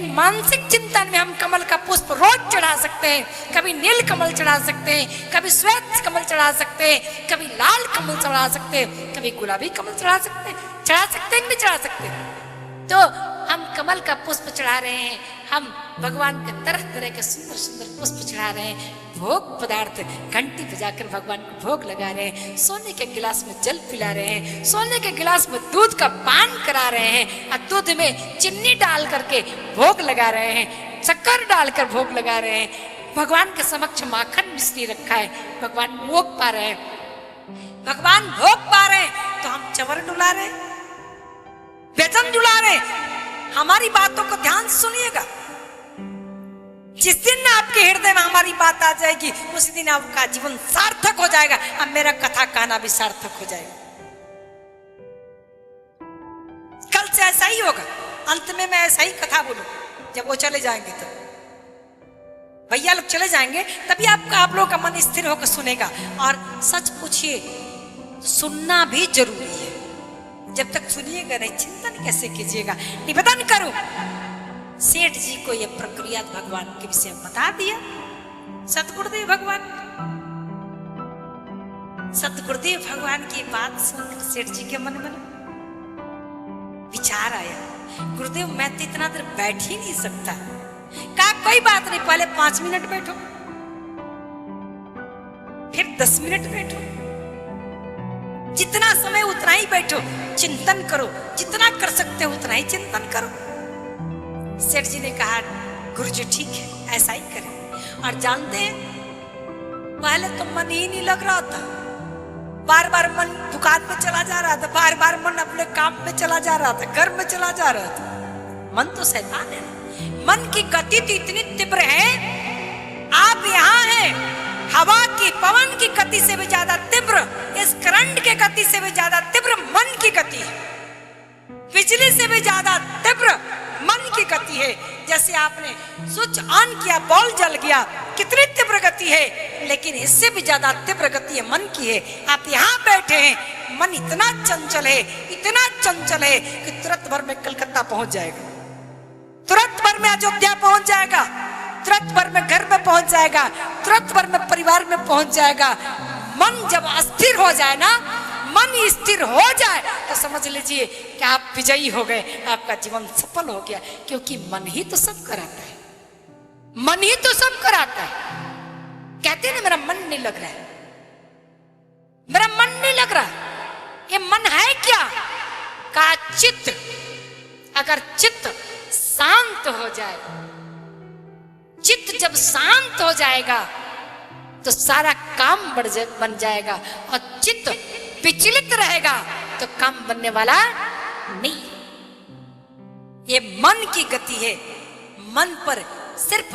लेकिन मानसिक चिंतन में हम कमल का पुष्प रोज चढ़ा सकते हैं। कभी नील कमल चढ़ा सकते हैं, कभी श्वेत कमल चढ़ा सकते हैं, कभी लाल कमल चढ़ा सकते हैं, कभी गुलाबी कमल चढ़ा सकते हैं। चढ़ा सकते हैं कि नहीं चढ़ा सकते? तो हम कमल का पुष्प चढ़ा रहे हैं, हम भगवान के तरह तरह के सुंदर सुंदर पुष्प चढ़ा रहे हैं, भोग पदार्थ घंटी बजाकर भगवान को भोग लगा रहे हैं, सोने के गिलास में जल पिला रहे हैं, सोने के गिलास में दूध का पान करा रहे हैं, और दूध में चीनी डाल करके भोग लगा रहे हैं, शक्कर डालकर भोग लगा रहे हैं। भगवान के समक्ष माखन मिश्री रखा है, भगवान भोग पा रहे हैं, भगवान भोग पा रहे हैं, तो हम चवर डुला रहे हैं, व्यजन डुला रहे हैं। हमारी बातों को ध्यान से सुनिएगा। जिस दिन आपके हृदय में हमारी बात आ जाएगी, उस दिन आपका जीवन सार्थक हो जाएगा, अब मेरा कथा कहना भी सार्थक हो जाएगा। कल से ऐसा ही होगा, अंत में मैं ऐसा ही कथा बोलूं। जब वो चले जाएंगे तो भैया लोग चले जाएंगे, तभी आप लोगों का मन स्थिर होकर सुनेगा। और सच पूछिए, सुनना भी जरूरी है। जब तक सुनिएगा नहीं, चिंतन कैसे कीजिएगा? निवेदन करो, सेठ जी को यह प्रक्रिया भगवान के विषय में बता दिया। सतगुरुदेव भगवान की बात सुनकर सेठ जी के मन में विचार आया, गुरुदेव मैं तो इतना देर बैठ ही नहीं सकता। कहा कोई बात नहीं, पहले 5 मिनट बैठो, फिर 10 मिनट बैठो, जितना समय उतना ही बैठो, चिंतन करो, जितना कर सकते हो उतना ही चिंतन करो। सेठ जी ने कहा गुरुजी ठीक है, ऐसा ही करें। और जानते हैं, पहले तो मन ही नहीं लग रहा था, बार बार मन दुकान में चला जा रहा था, बार बार मन अपने काम में चला जा रहा था, घर में चला जा रहा था। मन तो शैतान है ना। मन की गति तो इतनी तीव्र है, आप यहाँ हैं, हवा की पवन की गति से भी ज्यादा तीव्र, इस करंट के गति से भी ज्यादा तीव्र मन की गति है, बिजली से भी ज्यादा तीव्र मन की गति है। जैसे आपने स्विच ऑन किया, बॉल जल गया, कितनी तीव्र गति है, लेकिन इससे भी ज्यादा तीव्र गति है मन की है। आप यहाँ बैठे हैं, मन इतना चंचल है, इतना चंचल है कि तुरंत भर में कलकत्ता पहुंच जाएगा, तुरंत भर में अयोध्या पहुंच जाएगा, तुरंत भर में घर में पहुंच जाएगा, तुरंत भर में परिवार में पहुंच जाएगा। मन जब अस्थिर हो जाए ना, मन स्थिर हो जाए, तो समझ लीजिए कि आप विजयी हो गए, आपका जीवन सफल हो गया। क्योंकि मन ही तो सब कराता है, मन ही तो सब कराता है। कहते हैं ना मेरा मन नहीं लग रहा है, मेरा मन नहीं लग रहा, ये मन है क्या? का चित्त, अगर चित्त शांत हो जाए, चित्त जब शांत हो जाएगा तो सारा काम बन जाएगा, और चित्त विचलित रहेगा तो काम बनने वाला नहीं। ये मन की गति है, मन पर सिर्फ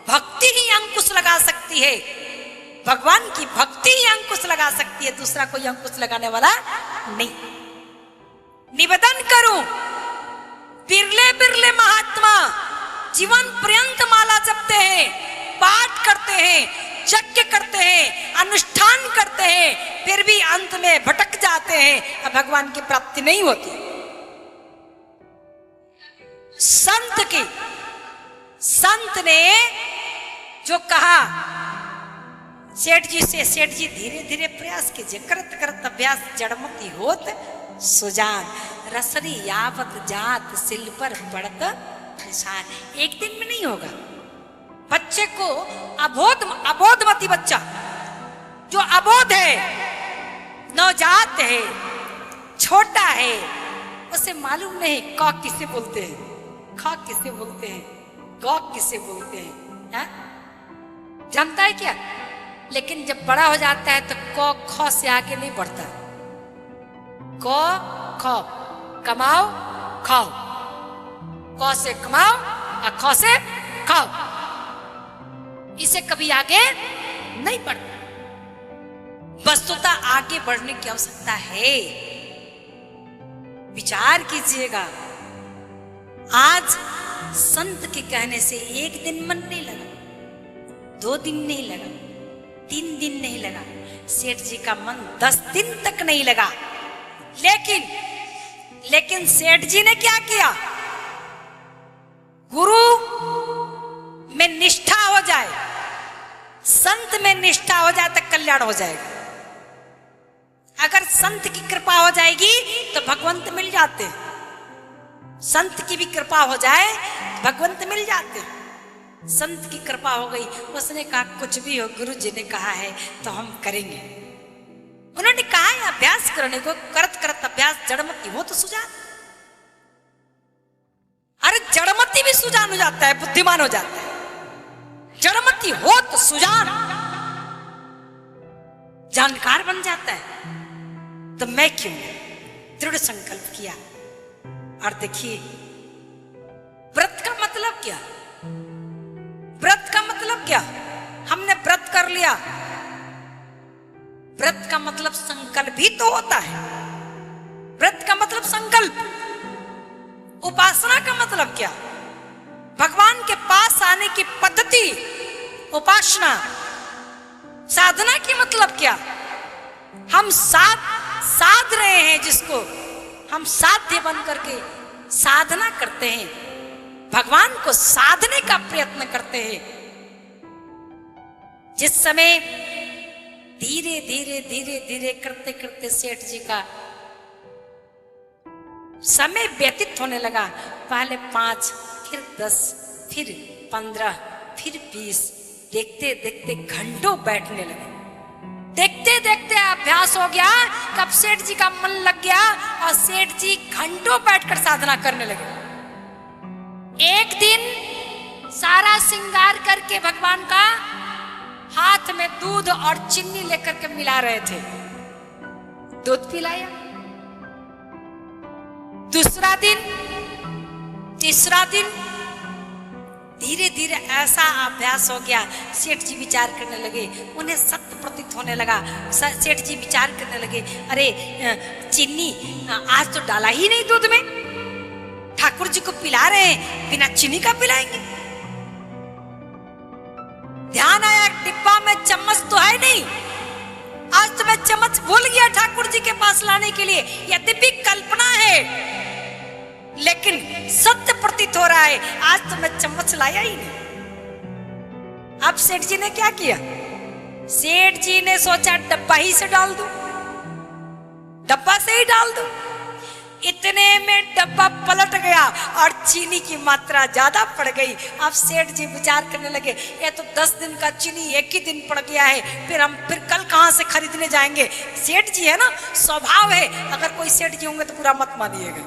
भक्ति ही अंकुश लगा सकती है, भगवान की भक्ति ही अंकुश लगा सकती है, दूसरा कोई अंकुश लगाने वाला नहीं। निवेदन करूं, बिरले बिरले महात्मा जीवन पर्यंत माला जपते हैं, पाठ करते हैं, यज्ञ करते हैं, अनुष्ठान करते हैं, फिर भी अंत में भटक जाते हैं, भगवान की प्राप्ति नहीं होती। संत ने जो कहा सेठ जी से, सेठ जी धीरे धीरे प्रयास कीजिए, करत करत अभ्यास जड़मती होत सुजान, रसरी यावत जात सिल पर पड़त निशान। एक दिन में नहीं होगा। बच्चे को अबोधमती बच्चा जो अबोध है, नवजात है, छोटा है, उसे मालूम नहीं क किसे बोलते हैं, ख किसे बोलते हैं, ग किसे बोलते हैं, जानता है क्या? लेकिन जब बड़ा हो जाता है तो क ख से आगे नहीं बढ़ता। क ख कमाओ खाओ, क से कमाओ और ख से खाओ, इसे कभी आगे नहीं बढ़ता। वस्तुतः आगे बढ़ने की आवश्यकता है। विचार कीजिएगा, आज संत के कहने से एक दिन मन नहीं लगा, 2 दिन नहीं लगा, 3 दिन नहीं लगा, सेठ जी का मन 10 दिन तक नहीं लगा। लेकिन सेठ जी ने क्या किया? गुरु संत में निष्ठा हो जाए तो कल्याण हो जाएगा। अगर संत की कृपा हो जाएगी तो भगवंत मिल जाते हैं। संत की भी कृपा हो जाए भगवंत मिल जाते हैं। संत की कृपा हो गई, उसने कहा कुछ भी हो, गुरु जी ने कहा है तो हम करेंगे। उन्होंने कहा है अभ्यास करने को, करत करत अभ्यास जड़मती हो तो सुजान। अरे जड़मती भी सुजान हो जाता है, बुद्धिमान हो जाता है। जड़मती हो तो सुजान, जानकार बन जाता है। तो मैं क्यों दृढ़ संकल्प किया। और देखिए व्रत का मतलब क्या, व्रत का मतलब क्या, हमने व्रत कर लिया। व्रत का मतलब संकल्प भी तो होता है। व्रत का मतलब संकल्प। उपासना का मतलब क्या, भगवान के पास आने की पद्धति उपासना। साधना की मतलब क्या, हम साध रहे हैं, जिसको हम साध्य बन करके साधना करते हैं, भगवान को साधने का प्रयत्न करते हैं। जिस समय धीरे धीरे धीरे धीरे करते करते सेठ जी का समय व्यतीत होने लगा। पहले 5, फिर 10, फिर 15, फिर 20, देखते देखते घंटों बैठने लगे। देखते देखते अभ्यास हो गया, कब सेठ जी का मन लग गया और सेठ जी घंटों बैठकर साधना करने लगे। एक दिन सारा श्रृंगार करके भगवान का हाथ में दूध और चीनी लेकर के मिला रहे थे, दूध पिलाया। दूसरा दिन, तीसरा दिन, धीरे धीरे ऐसा अभ्यास हो गया, सेठ जी विचार करने लगे, उन्हें सत्य प्रतीत होने लगा। सेठ जी विचार करने लगे, अरे चीनी आज तो डाला ही नहीं दूध में, ठाकुर जी को पिला रहे हैं, बिना चीनी का पिलाएंगे। ध्यान आया डिब्बा में चम्मच तो है नहीं, आज तो मैं चम्मच भूल गया ठाकुर जी के पास लाने के लिए। यद्यपि कल्पना है लेकिन सत्य प्रतीत हो रहा है, आज तो मैं चम्मच लाया ही नहीं। अब सेठ जी ने क्या किया, सेठ जी ने सोचा डब्बा ही से डाल दूं, डब्बा से ही डाल दूं। इतने में डब्बा पलट गया और चीनी की मात्रा ज्यादा पड़ गई। अब सेठ जी विचार करने लगे, ये तो 10 दिन का चीनी एक ही दिन पड़ गया है, फिर कल कहां से खरीदने जाएंगे। सेठ जी है ना, स्वभाव है, अगर कोई सेठ जी होंगे तो पूरा मत मानिएगा,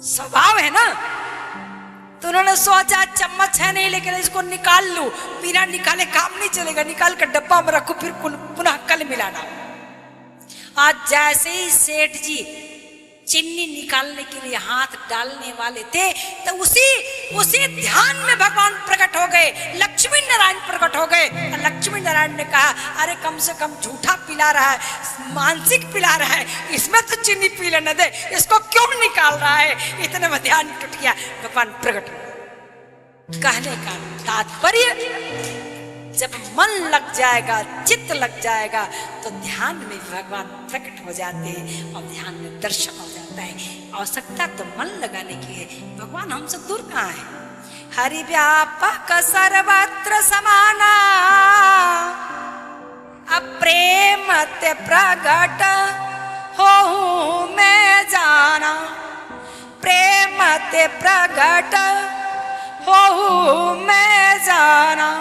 स्वभाव है ना। तो उन्होंने सोचा चम्मच है नहीं, लेकिन इसको निकाल लूं, बिना निकाले काम नहीं चलेगा, निकाल कर डब्बा में रखो, फिर पुनः कल मिलाना। आज जैसे ही सेठ जी चीनी निकालने के लिए हाथ डालने वाले थे, तो उसी ध्यान में भगवान प्रकट हो गए, लक्ष्मी नारायण प्रकट हो गए। लक्ष्मी नारायण ने कहा, अरे कम से कम झूठा पिला रहा है, मानसिक पिला रहा है, इसमें तो चीनी पी लेने दे, इसको क्यों निकाल रहा है। इतने में ध्यान टूट गया, भगवान प्रकट हो। कहने का तात्पर्य, जब मन लग जाएगा, चित्त लग जाएगा, तो ध्यान में भगवान प्रकट हो जाते हैं और ध्यान में दर्शन हो जाता है। आवश्यकता तो मन लगाने की है, भगवान हमसे दूर कहाँ है। हरि व्यापक सर्वत्र समाना, अप्रेम ते प्रगट हो मैं जाना, प्रेम ते प्रगट हो मैं जाना।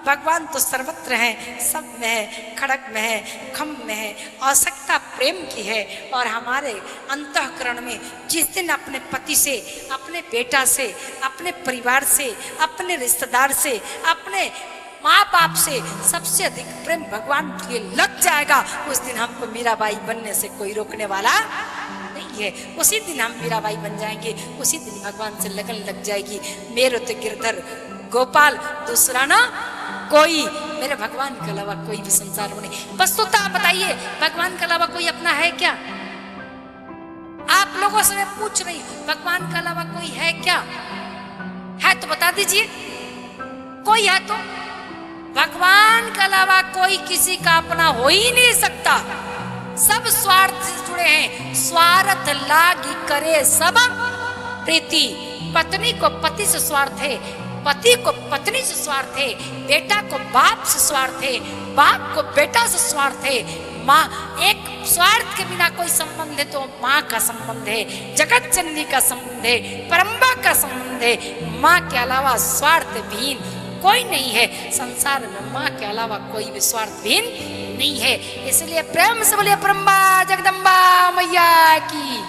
भगवान तो सर्वत्र है, सब में है, खड़ग में है, खम में है। आवश्यकता प्रेम की है। और हमारे अंतःकरण में जिस दिन अपने पति से, अपने बेटा से, अपने परिवार से, अपने रिश्तेदार से, अपने माँ बाप से सबसे अधिक प्रेम भगवान के लिए लग जाएगा, उस दिन हमको मीराबाई बनने से कोई रोकने वाला नहीं है। उसी दिन हम मीराबाई बन जाएंगे, उसी दिन भगवान से लगन लग जाएगी। मेरे तो गिरधर गोपाल, दूसरा ना कोई, मेरे भगवान के अलावा कोई भी संसार में नहीं। बस तो आप बताइए, भगवान के अलावा कोई अपना है क्या? आप लोगों से मैं पूछ रही हूं, भगवान के अलावा कोई है क्या? है तो बता दीजिए, कोई है तो? भगवान के अलावा कोई किसी का अपना हो ही नहीं सकता। सब स्वार्थ से जुड़े हैं, स्वार्थ लागी करे सब प्रीति। पत्नी को पति से स्वार्थ है, पति को पत्नी से स्वार्थ है, बेटा को बाप से स्वार्थ है, बाप को बेटा से स्वार्थ है, माँ एक स्वार्थ के बिना कोई संबंध है तो माँ का संबंध है, जगत जननी का संबंध है, परम्बा का संबंध है। माँ के अलावा स्वार्थ विहीन कोई नहीं है संसार में, माँ के अलावा कोई भी स्वार्थ विहीन नहीं है। इसलिए प्रेम से बोलिए परम्बा जगदम्बा मैया की,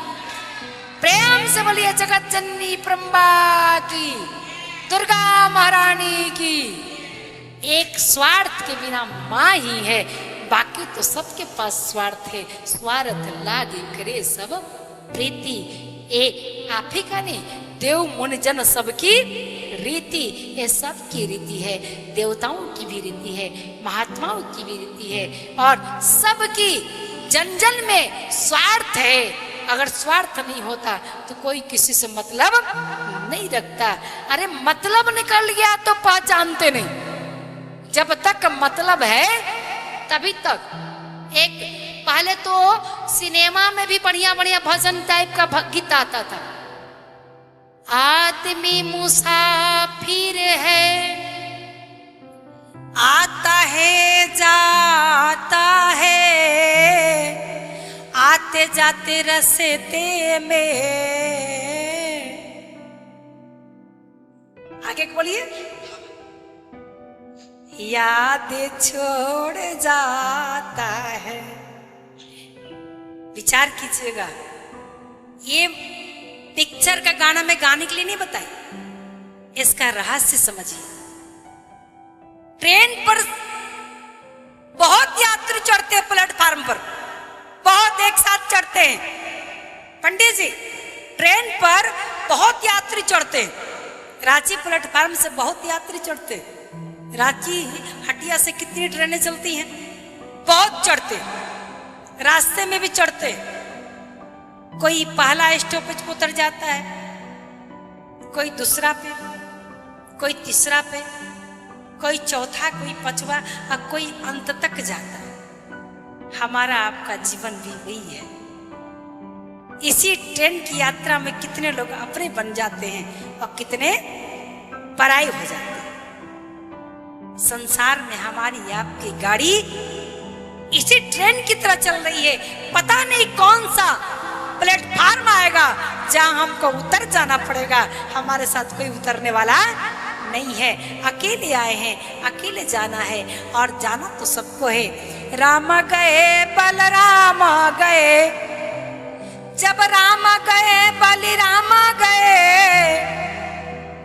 प्रेम से बोलिए जगत जननी परम्बा की, दुर्गा महारानी की। एक स्वार्थ के बिना माँ ही है, बाकी तो सबके पास स्वार्थ है। स्वार्थ लागे करे सब प्रीति, ए आप ही का नहीं, देव मुनि जन सबकी रीति, ये सबकी रीति है। देवताओं की भी रीति है, महात्माओं की भी रीति है, और सबकी जन जन में स्वार्थ है। अगर स्वार्थ नहीं होता तो कोई किसी से मतलब नहीं रखता। अरे मतलब निकल गया तो पहचानते नहीं, जब तक मतलब है तभी तक। एक पहले तो सिनेमा में भी बढ़िया बढ़िया भजन टाइप का गीत आता था, आदमी मुसाफिर है, आता है जाता है, आते जाते रस्ते में। आगे बोलिए, याद छोड़ जाता है। विचार कीजिएगा, ये पिक्चर का गाना मैं गाने के लिए नहीं बताई, इसका रहस्य समझिए। ट्रेन पर बहुत यात्री चढ़ते हैं, प्लेटफार्म पर बहुत एक साथ चढ़ते हैं। पंडित जी, ट्रेन पर बहुत यात्री चढ़ते हैं, रांची प्लेटफार्म से बहुत यात्री चढ़ते हैं। रांची हटिया से कितनी ट्रेनें चलती हैं, बहुत चढ़ते, रास्ते में भी चढ़ते। कोई पहला स्टॉपेज पर उतर जाता है, कोई दूसरा पे, कोई तीसरा पे, कोई चौथा, कोई पांचवा, और कोई अंत तक जाता है। हमारा आपका जीवन भी वही है। इसी ट्रेन की यात्रा में कितने लोग अपने बन जाते हैं और कितने पराये हो जाते हैं। संसार में हमारी आपकी गाड़ी इसी ट्रेन की तरह चल रही है। पता नहीं कौन सा प्लेटफार्म आएगा जहां हमको उतर जाना पड़ेगा। हमारे साथ कोई उतरने वाला नहीं है, अकेले आए हैं, अकेले जाना है, और जाना तो सबको है। राम गए बलराम गए, जब राम गए बलिराम गए,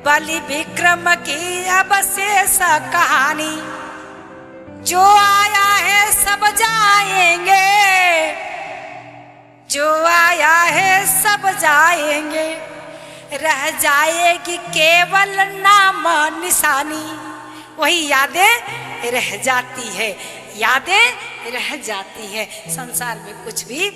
बलि विक्रम की अब शेष कहानी, जो आया है सब जाएंगे, जो आया है सब जाएंगे, रह जाएगी केवल नाम निशानी। वही यादें रह जाती है, यादें रह जाती है। संसार में कुछ भी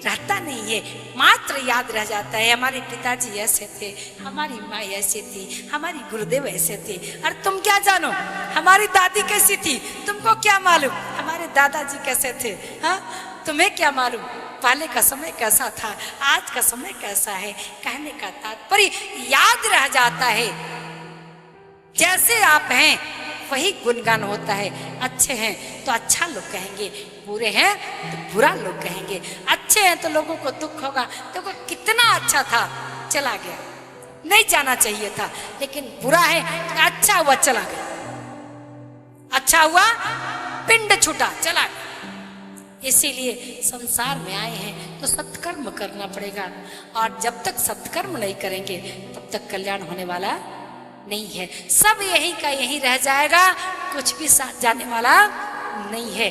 रहता नहीं है, मात्र याद रह जाता है। हमारे पिताजी ऐसे थे, हमारी माँ ऐसी थी, हमारी गुरुदेव ऐसे थे। और तुम क्या जानो हमारी दादी कैसी थी, तुमको क्या मालूम हमारे दादाजी कैसे थे? हाँ, तुम्हें क्या मालूम पहले का समय कैसा था, आज का समय कैसा है? कहने का तात्पर्य याद रह जाता है। जैसे आप हैं वही गुणगान होता है। अच्छे हैं तो अच्छा लोग कहेंगे, बुरे हैं तो बुरा लोग कहेंगे। अच्छे हैं तो लोगों को दुख होगा, तो कितना अच्छा था चला गया, नहीं जाना चाहिए था। लेकिन बुरा है तो अच्छा हुआ चला गया, अच्छा हुआ पिंड छूटा चला गया। इसीलिए संसार में आए हैं तो सत्कर्म करना पड़ेगा, और जब तक सत्कर्म नहीं करेंगे तब तक कल्याण होने वाला नहीं है। सब यही का यही रह जाएगा, कुछ भी साथ जाने वाला नहीं है।